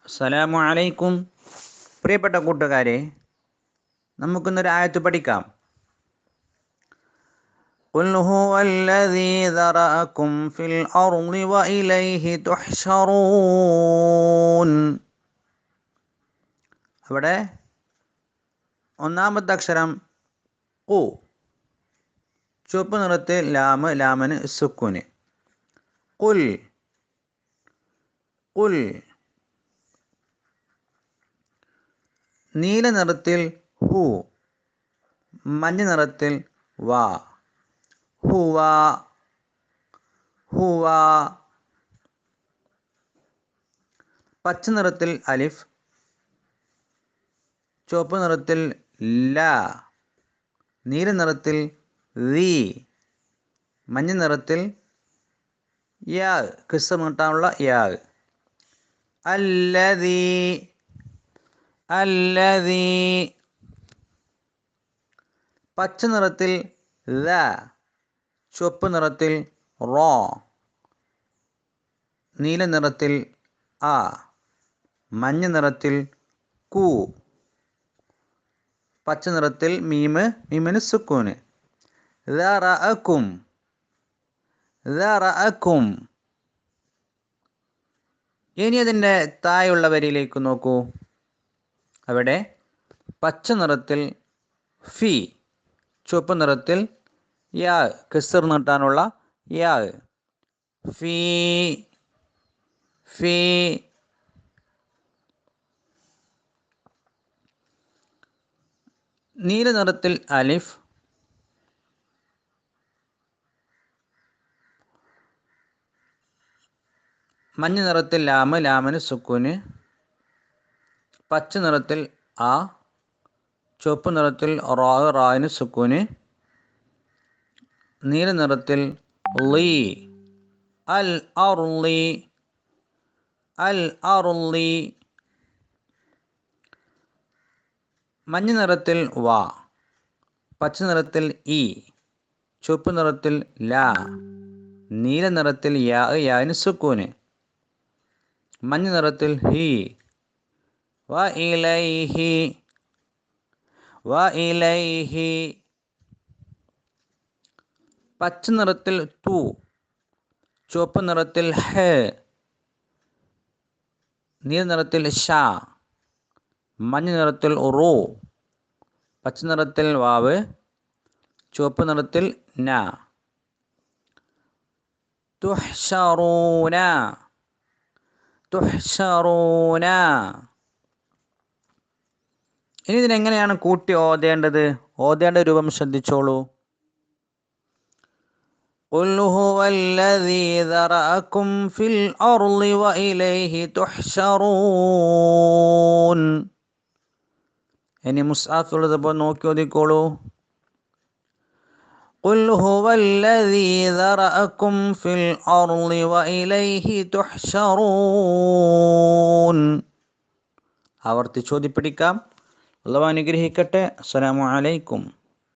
അസ്സലാമു അലൈക്കും. പ്രിയപ്പെട്ട കൂട്ടുകാരെ, നമുക്കിന്നൊരു ആയത്ത് പഠിക്കാം. ഖുൽ ഹുവല്ലദീ ദറഅകും ഫിൽ അർളി വഇലൈഹി തുഹ്ശറൂൻ. അവിടെ ഒന്നാമത്തെ അക്ഷരം ഖു, ചുവപ്പ് നിറത്തിൽ ലാമ്, ലാമന് സുക്കൂന്. ഖുൽ ഖുൽ. നീല നിറത്തിൽ ഹു, മഞ്ഞ നിറത്തിൽ വാ. ഹുവ ഹുവ. പച്ച നിറത്തിൽ അലിഫ്, ചുവപ്പ് നിറത്തിൽ ല, നീല നിറത്തിൽ വി, മഞ്ഞ നിറത്തിൽ യാ, കിസ്സ നീട്ടാനുള്ള യാ. അല്ലദീ അല്ലദീ. പച്ച നിറത്തിൽ ല, ചുവപ്പ് നിറത്തിൽ റോ, നീല നിറത്തിൽ ആ, മഞ്ഞ നിറത്തിൽ കു, പച്ച നിറത്തിൽ മീമ്, മീമിന് സുക്കൂന്. ദറഅകും ദറഅകും. ഇനി അതിൻ്റെ താഴെയുള്ള വരിയിലേക്ക് നോക്കൂ. അവിടെ പച്ച നിറത്തിൽ ഫി, ചുവപ്പ് നിറത്തിൽ യാ, കിസ്ർ നീട്ടാനുള്ള യാ. ഫീ ഫീ. നീല നിറത്തിൽ അലിഫ്, മഞ്ഞ നിറത്തിൽ ലാമ്, ലാമന് സുക്കൂന്. പച്ച നിറത്തിൽ ആ, ചുവപ്പ് നിറത്തിൽ റാ, റായിന് സുക്കൂന്. നീല നിറത്തിൽ ലീ, അൽ അർളി അൽ അർളി. മഞ്ഞ നിറത്തിൽ വാ, പച്ച നിറത്തിൽ ഇ, ചുവപ്പ് നിറത്തിൽ ലാ, നീല നിറത്തിൽ യാ, യാന് സുക്കൂന്. മഞ്ഞ നിറത്തിൽ ഹി. വ ഇലൈഹി വ ഇലൈഹി. പച്ച നിറത്തിൽ തു, ചുവപ്പ് നിറത്തിൽ ഹ, നീല നിറത്തിൽ ഷ, മഞ്ഞ നിറത്തിൽ റു, പച്ച നിറത്തിൽ വാവ്, ചുവപ്പ് നിറത്തിൽ ന. തുഹ്ശറൂന തുഹ്ശറൂന. ഇനി ഇതിനെങ്ങനെയാണ് കൂട്ടി ഓതേണ്ടത്? ഓതേണ്ട രൂപം ശ്രദ്ധിച്ചോളൂ. ഖുൽ ഹുവല്ലദീ ദറഅകും ഫിൽ അർളി വഇലൈഹി തുഹ്ശറൂൻ. ഇനി മുസ്അഫുള്ളപ്പോൾ നോക്കി ഓതിക്കോളൂ. ഖുൽ ഹുവല്ലദീ ദറഅകും ഫിൽ അർളി വഇലൈഹി തുഹ്ശറൂൻ. ആവർത്തിച്ച് ഓതി പഠിക്കാം. അല്ലാഹു അനുഗ്രഹിക്കട്ടെ. അസ്സലാമു അലൈക്കും.